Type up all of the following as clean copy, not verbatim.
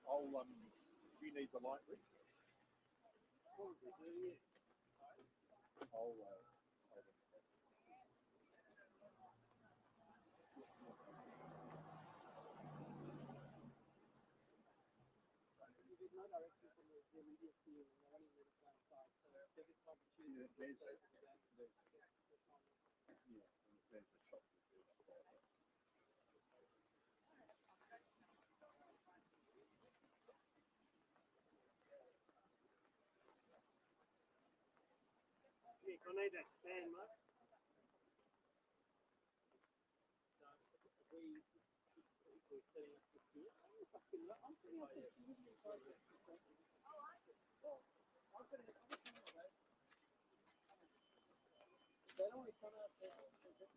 Do you need the light, Rick? Probably do, yes. I'll There's no direction from the immediate view, and they're only really down side, so there is one to choose. there's the shop. Nick, I need that stand, mate. So, we're setting up this here. I'm setting up this here. They don't want to come out there. I've set up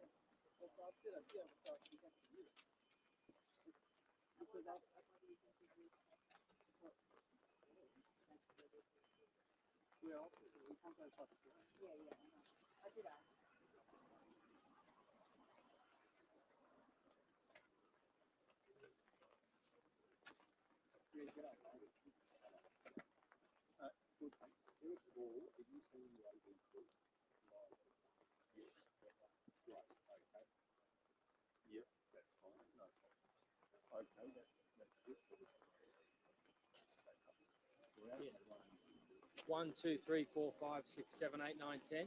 here, but you have to use it. Because I well, we can't go touch it. Yeah, I know. I did ask. Yeah, get out. Good. First of all, have you seen the ABC? Yes. Right, okay. Yep, that's fine, no problem. Okay, that's good. Yeah. 1, 2, 3, 4, 5, 6, 7, 8, 9, 10.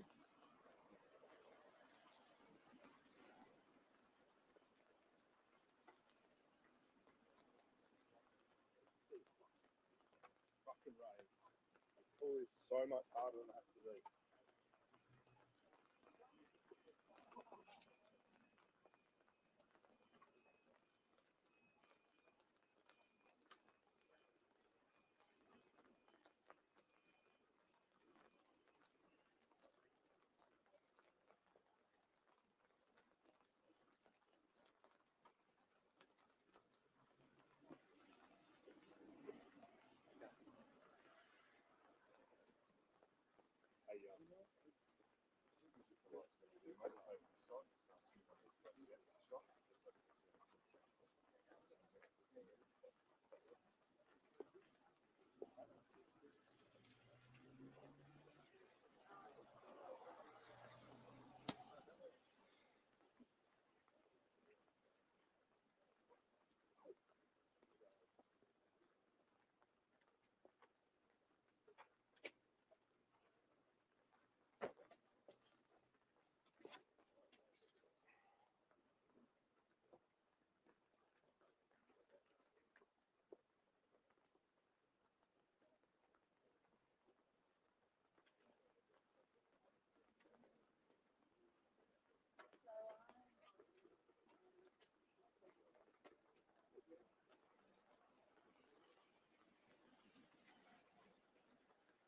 Fucking rain. It's always so much harder than it has to be.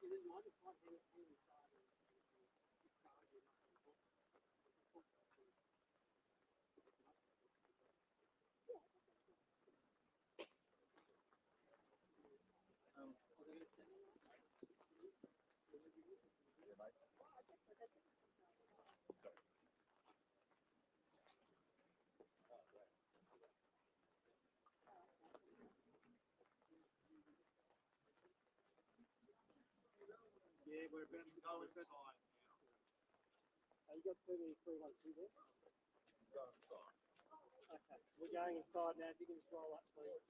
You didn't mind if I hang inside and charge you Yeah, we're about to go inside now. You got 312 there? Go inside. Okay, we're going inside now. If you can just roll up, please.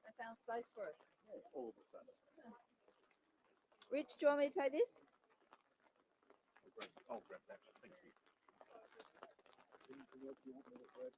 I found space for us. Yeah, all of a sudden. Rich, do you want me to take this? I'll grab that. Thank you. Anything else you want me to grab?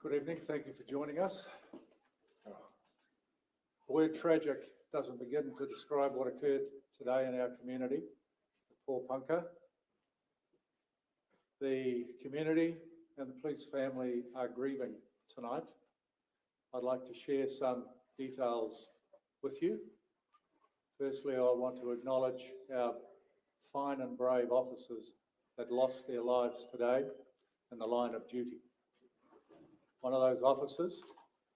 Good evening, thank you for joining us. The word tragic doesn't begin to describe what occurred today in our community, the poor punker. The community and the police family are grieving tonight. I'd like to share some details with you. Firstly, I want to acknowledge our fine and brave officers that lost their lives today in the line of duty. One of those officers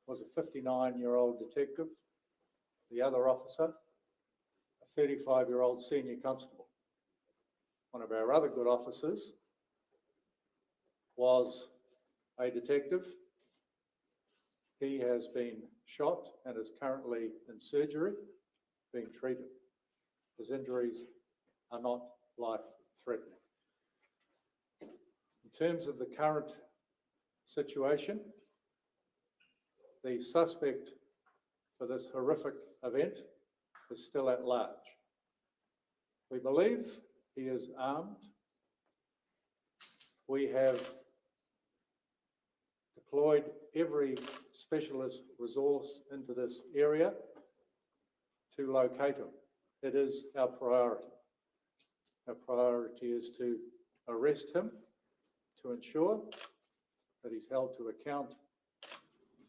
was a 59-year-old detective. The other officer, a 35-year-old senior constable. One of our other good officers was a detective. He has been shot and is currently in surgery, being treated. His injuries are not life-threatening. In terms of the current situation, the suspect for this horrific event is still at large. We believe he is armed. We have deployed every specialist resource into this area to locate him. It is our priority. Our priority is to arrest him, to ensure that he's held to account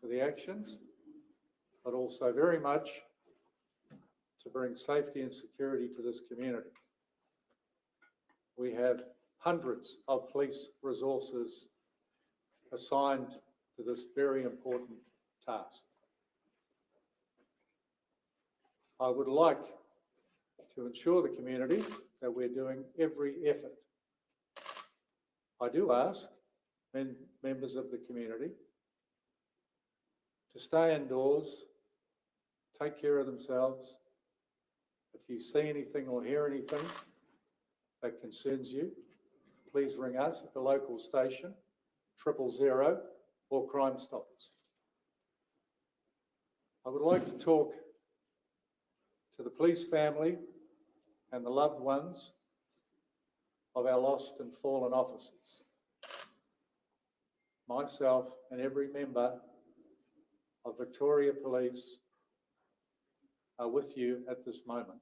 for the actions, but also very much to bring safety and security to this community. We have hundreds of police resources assigned to this very important task. I would like to assure the community that we're doing every effort. I do ask members of the community to stay indoors, take care of themselves. If you see anything or hear anything that concerns you, please ring us at the local station, 000 or Crime Stoppers. I would like to talk to the police family and the loved ones of our lost and fallen officers. Myself and every member of Victoria Police are with you at this moment.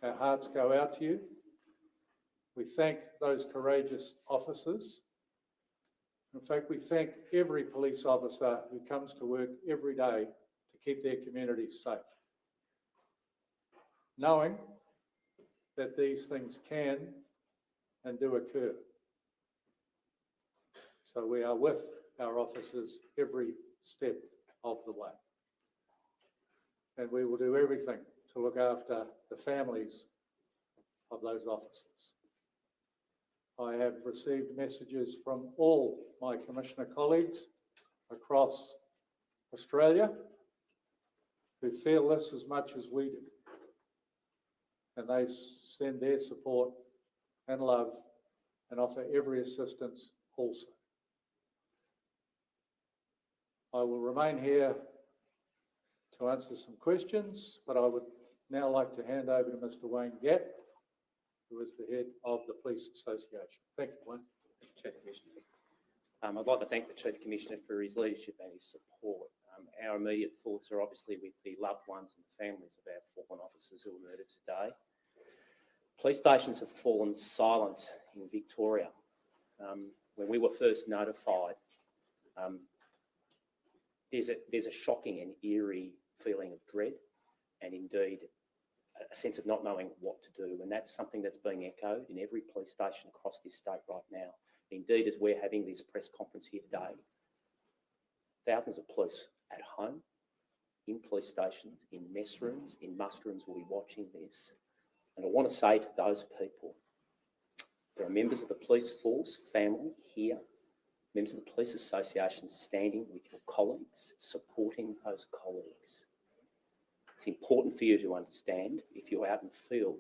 Our hearts go out to you. We thank those courageous officers. In fact, we thank every police officer who comes to work every day to keep their communities safe, knowing that these things can and do occur. So we are with our officers every step of the way. And we will do everything to look after the families of those officers. I have received messages from all my Commissioner colleagues across Australia who feel this as much as we do. And they send their support and love and offer every assistance also. I will remain here to answer some questions, but I would now like to hand over to Mr. Wayne Gatt, who is the head of the Police Association. Thank you, Wayne. Chief Commissioner. I'd like to thank the Chief Commissioner for his leadership and his support. Our immediate thoughts are obviously with the loved ones and the families of our fallen officers who were murdered today. Police stations have fallen silent in Victoria. When we were first notified, there's a shocking and eerie feeling of dread and indeed a sense of not knowing what to do. And that's something that's being echoed in every police station across this state right now. Indeed, as we're having this press conference here today, thousands of police at home, in police stations, in mess rooms, in mustrooms will be watching this. And I want to say to those people, there are members of the police force, family here, members of the Police Association standing with your colleagues, supporting those colleagues. It's important for you to understand if you're out in the field,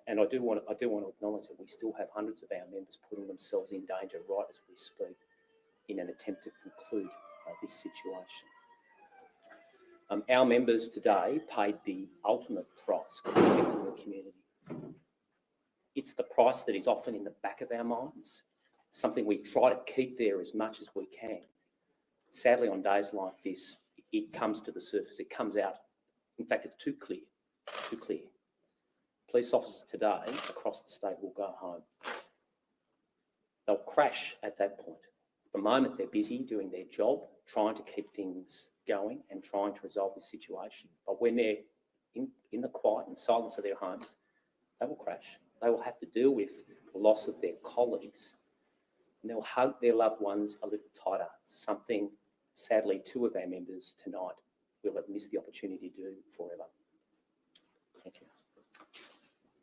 and I do want to acknowledge that we still have hundreds of our members putting themselves in danger right as we speak in an attempt to conclude this situation. Our members today paid the ultimate price for protecting the community. It's the price that is often in the back of our minds, something we try to keep there as much as we can. Sadly, on days like this, it comes to the surface, it comes out. In fact, it's too clear, too clear. Police officers today across the state will go home. They'll crash at that point. At the moment, they're busy doing their job, trying to keep things going and trying to resolve this situation. But when they're in the quiet and silence of their homes, they will crash. They will have to deal with the loss of their colleagues, and they'll hug their loved ones a little tighter, something sadly 2 of our members tonight will have missed the opportunity to do forever. Thank you.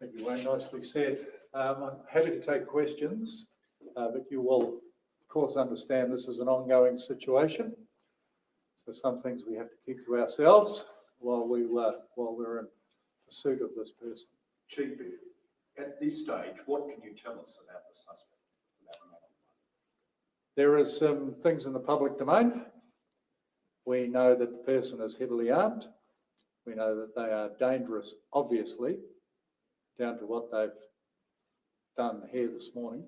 Thank you, Wayne. Nicely said. I'm happy to take questions, but you will, of course, understand this is an ongoing situation. So some things we have to keep to ourselves while we're in pursuit of this person. Chief, at this stage, what can you tell us about the suspect? There is some things in the public domain. We know that the person is heavily armed. We know that they are dangerous, obviously, down to what they've done here this morning.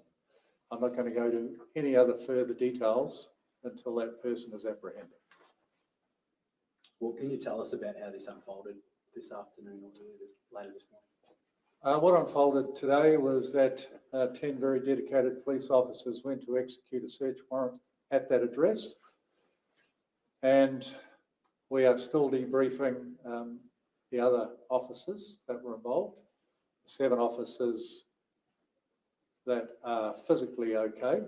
I'm not going to go to any other further details until that person is apprehended. Well, can you tell us about how this unfolded this afternoon or later this morning? What unfolded today was that 10 very dedicated police officers went to execute a search warrant at that address. And we are still debriefing the other officers that were involved, 7 officers that are physically okay,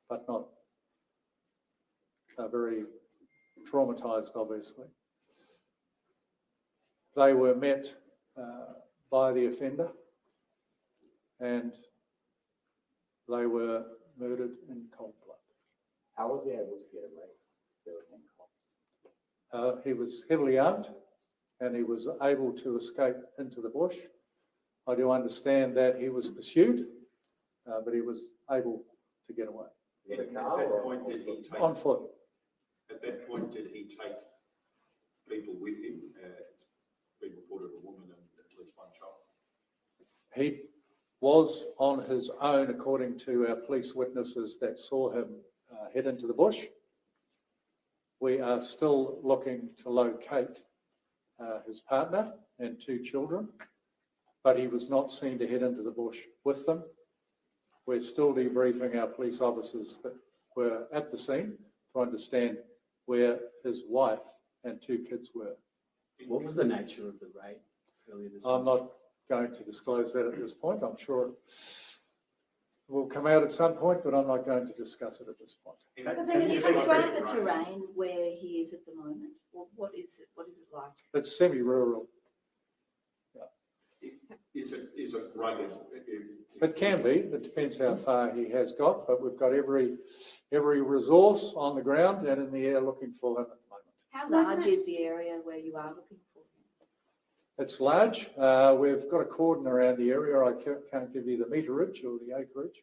but not very traumatised, obviously. They were met by the offender and they were murdered in cold blood. How was he able to get away? There were 10 cops. He was heavily armed and he was able to escape into the bush. I do understand that he was pursued, but he was able to get away. At that point, did he take, on foot. At that point, did he take people with him? We reported a woman and at least 1 child. He was on his own, according to our police witnesses that saw him head into the bush. We are still looking to locate his partner and 2 children, but he was not seen to head into the bush with them. We're still debriefing our police officers that were at the scene to understand where his wife and 2 kids were. What was the nature of the raid earlier this I'm month? not going to disclose that at this point. I'm sure it will come out at some point, but I'm not going to discuss it at this point. But can you describe the terrain where he is at the moment? What is it like? It's semi-rural. Is it rugged? It can be. It depends how far he has got, but we've got every resource on the ground and in the air looking for him at the moment. How large is the area where you are looking for him? It's large. We've got a cordon around the area. I can't give you the meterage or the acreage,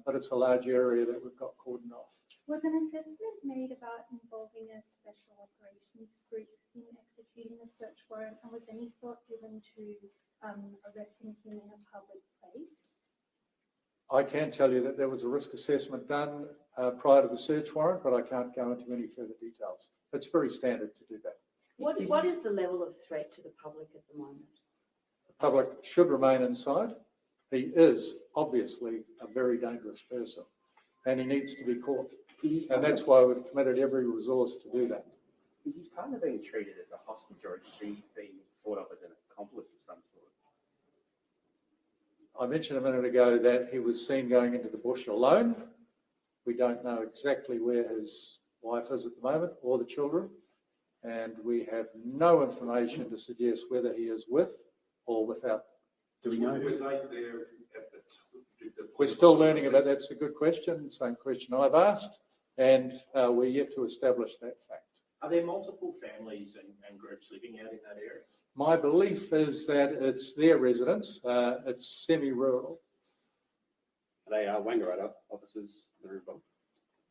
but it's a large area that we've got cordoned off. Was an assessment made about involving a special operations group in executing the search warrant, and was any thought given to arresting him in a public place? I can tell you that there was a risk assessment done prior to the search warrant, but I can't go into any further details. It's very standard to do that. What is the level of threat to the public at the moment? The public should remain inside. He is obviously a very dangerous person and he needs to be caught. And that's why we've committed every resource to do that. Is his partner being treated as a hostage, or is she being thought of as an accomplice of some sort? I mentioned a minute ago that he was seen going into the bush alone. We don't know exactly where his wife is at the moment or the children, and we have no information to suggest whether he is with or without. Do we know Was who's they there at the We're still learning about that. That's a good question, same question I've asked, and we're yet to establish that fact. Are there multiple families and groups living out in that area? My belief is that it's their residence. It's semi-rural. Are they Wangaratta officers that are involved?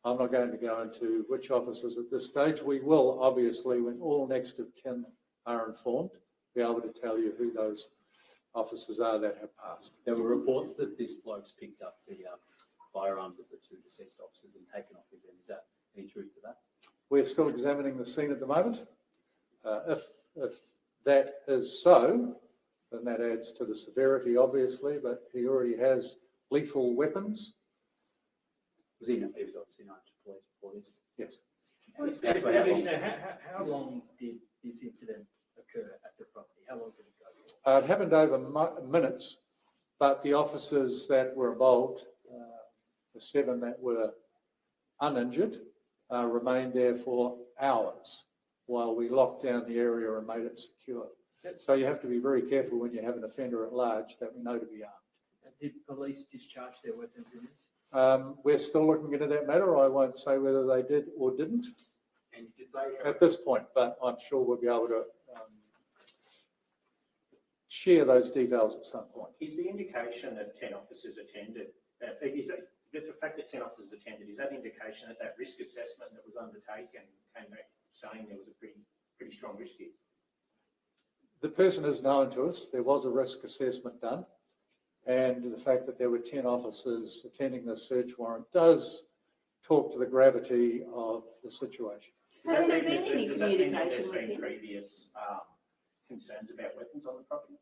I'm not going to go into which officers at this stage. We will, obviously, when all next of kin are informed, be able to tell you who those officers are that have passed. There were reports that this bloke's picked up the firearms of the 2 deceased officers and taken off with them. Is that any truth to that? We're still examining the scene at the moment. If that is so, then that adds to the severity, obviously, but he already has lethal weapons. He was obviously known to police before this. Yes. How long did this incident occur at the property? How long did it go for? It happened over minutes, but the officers that were involved, the 7 that were uninjured, remained there for hours while we locked down the area and made it secure. So you have to be very careful when you have an offender at large that we know to be armed. Did police discharge their weapons in this? We're still looking into that matter. I won't say whether they did or didn't And did they at this point, but I'm sure we'll be able to share those details at some point. Is the indication that 10 officers attended, is that the fact that 10 officers attended, is that indication that that risk assessment that was undertaken came back saying there was a pretty strong risk here? The person is known to us. There was a risk assessment done, and the fact that there were 10 officers attending the search warrant does talk to the gravity of the situation. Has there been any Does that mean that communication there's with been him? previous concerns about weapons on the property?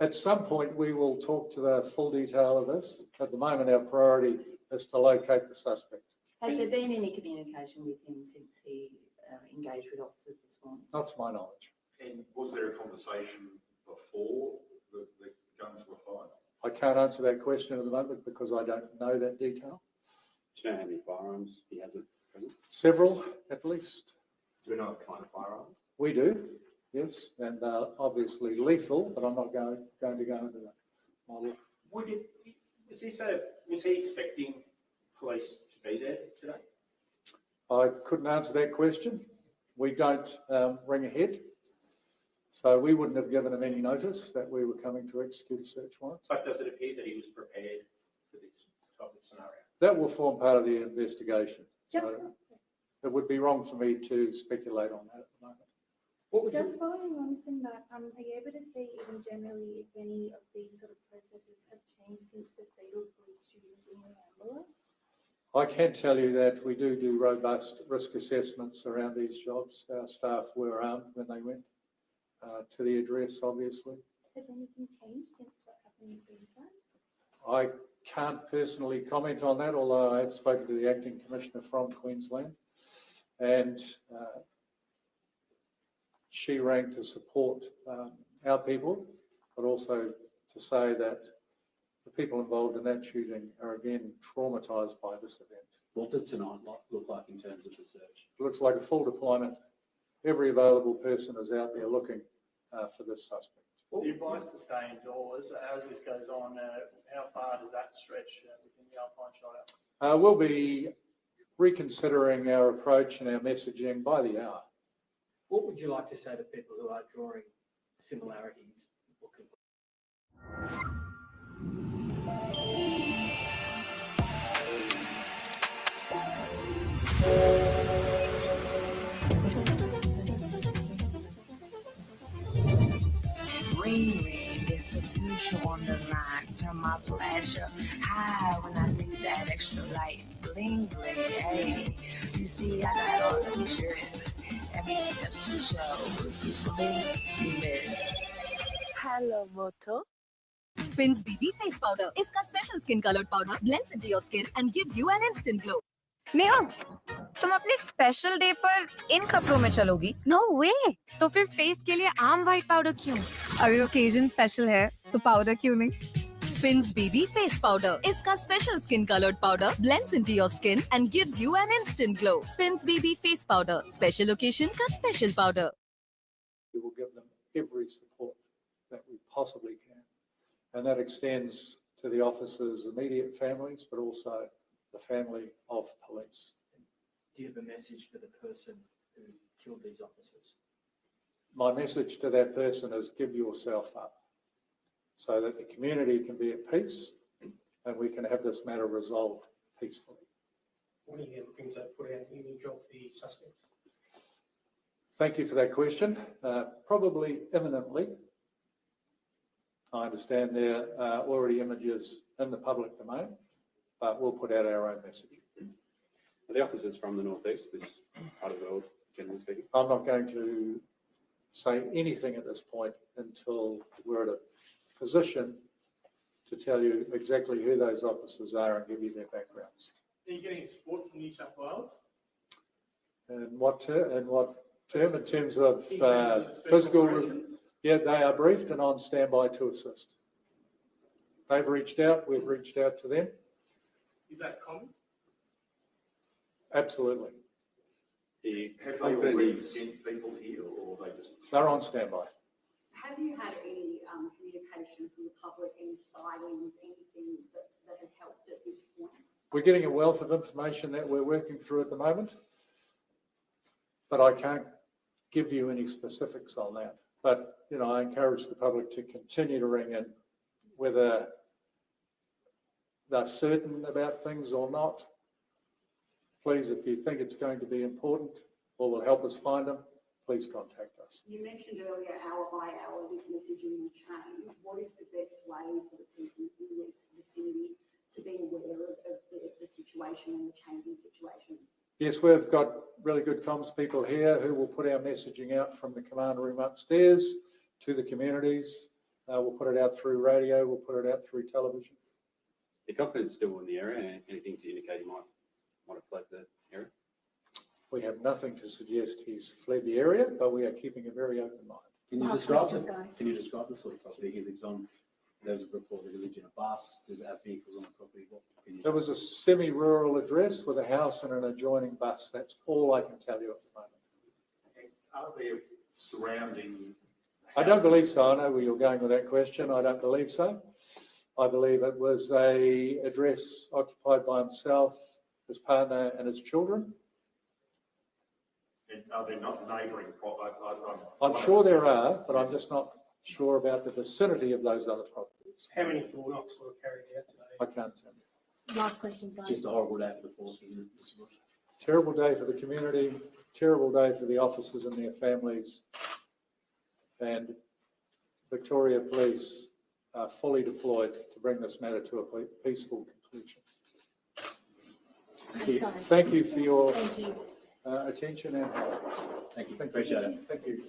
At some point, we will talk to the full detail of this. At the moment, our priority is to locate the suspect. Has there been any communication with him since he engaged with officers this morning? Not to my knowledge. And was there a conversation before the guns were fired? I can't answer that question at the moment because I don't know that detail. Do you know how many firearms he has at present? Several, at least. Do you know what kind of firearms? We do, yes, and obviously lethal, but I'm not going to go into that model. Was he expecting police to be there today? I couldn't answer that question. We don't ring ahead, so we wouldn't have given him any notice that we were coming to execute a search warrant. But does it appear that he was prepared for this type of scenario? That will form part of the investigation. Just, So it would be wrong for me to speculate on that at the moment. just following on from that, are you able to say even generally if any of these sort of processes have changed since the fatal police shooting in Murrambula? I can tell you that we do robust risk assessments around these jobs. Our staff were armed when they went, to the address, obviously. Has anything changed since what happened in Queensland? I can't personally comment on that, although I have spoken to the Acting Commissioner from Queensland, and she rang to support our people, but also to say that the people involved in that shooting are again traumatised by this event. What does tonight look like in terms of the search? It looks like a full deployment. Every available person is out there looking for this suspect. Well, the advice to stay indoors as this goes on, how far does that stretch within the Alpine Shire? We'll be reconsidering our approach and our messaging by the hour. What would you like to say to people who are drawing similarities or Ring, ring, it's a future on the line. Turn my flasher high when I need that extra light. Bling, bling, hey. You see, I got all the shirt. Every step's to show. You blink, you miss. Hello, Moto. Spins BB face powder. इसका special skin colored powder blends into your skin and gives you an instant glow. Neha, तुम अपने special day पर इन कपड़ों में चलोगी? No वे। तो फिर face के लिए आम व्हाइट पाउडर क्यों? अगर ओकेजन स्पेशल है तो पाउडर क्यों नहीं? Spins BB face powder. इसका special skin colored powder blends into your skin and gives you an instant glow. Spins BB face powder. Special occasion का special powder. We will give them every support that we possibly can, and that extends to the officers' immediate families, but also the family of police. do you have a message for the person who killed these officers? My message to that person is give yourself up so that the community can be at peace and we can have this matter resolved peacefully. When are you looking to put out the image of the suspect? Thank you for that question. Probably imminently. I understand there are already images in the public domain, but we'll put out our own message. Are the officers from the northeast, this part of the world, generally speaking? I'm not going to say anything at this point until we're at a position to tell you exactly who those officers are and give you their backgrounds. Are you getting support from New South Wales? And what term? In terms of Special physical, operations? yeah, they are briefed and on standby to assist. They've reached out, we've reached out to them. Is that common? Absolutely. Have they already sent people here or they just... They're on standby. Have you had any communication from the public, any sightings, anything that has helped at this point? We're getting a wealth of information that we're working through at the moment, but I can't give you any specifics on that. But, you know, I encourage the public to continue to ring in, whether they're certain about things or not. Please, if you think it's going to be important or will help us find them, please contact us. You mentioned earlier, hour by hour, this messaging will change. What is the best way for the people in this vicinity to be aware of the situation and the changing situation? Yes, we've got really good comms people here who will put our messaging out from the command room upstairs to the communities. We'll put it out through radio, we'll put it out through television. The confidence still in the area, anything to indicate he might have fled the area? We have nothing to suggest he's fled the area, but we are keeping a very open mind. Can you describe the sort of property he lives on? There's a report that he lived in a bus. Does it have vehicles on the property? It was a semi-rural address with a house and an adjoining bus. That's all I can tell you at the moment. Are there surrounding... I don't believe so. I know where you're going with that question. I don't believe so. I believe it was a address occupied by himself, his partner and his children. And are there not neighbouring properties? I'm sure there are, but I'm just not sure about the vicinity of those other properties. How many door knocks were carried out today? I can't tell you. Last question, guys. Just a horrible day for the force, isn't it, Mr. Bush? Terrible day for the community, terrible day for the officers and their families. And Victoria Police are fully deployed to bring this matter to a peaceful conclusion. Thank you for your attention and help. Thank you. Appreciate it. Thank you.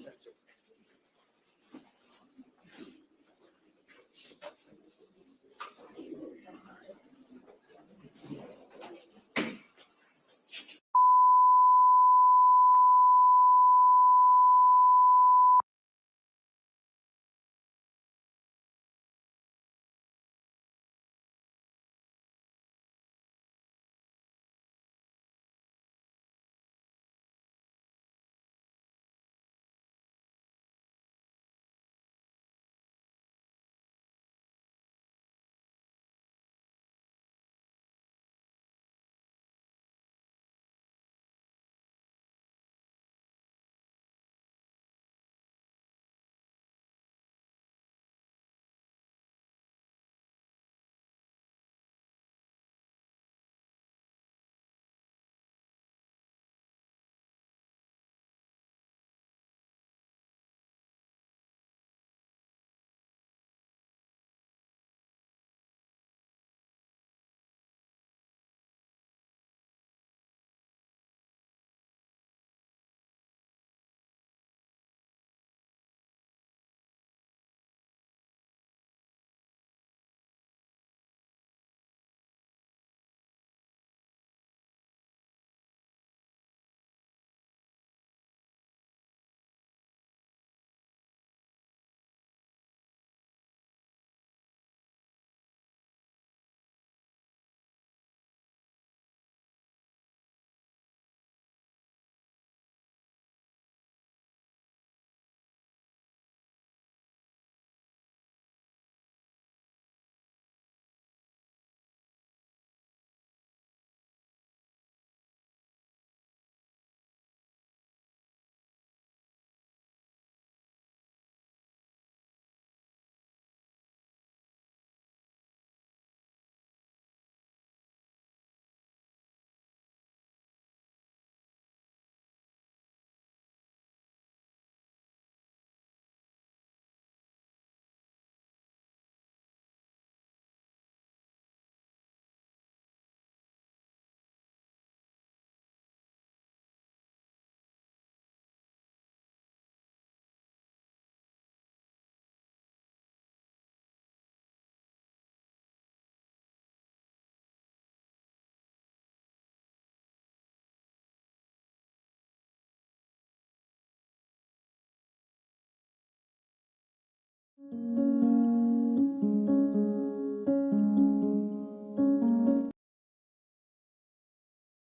you.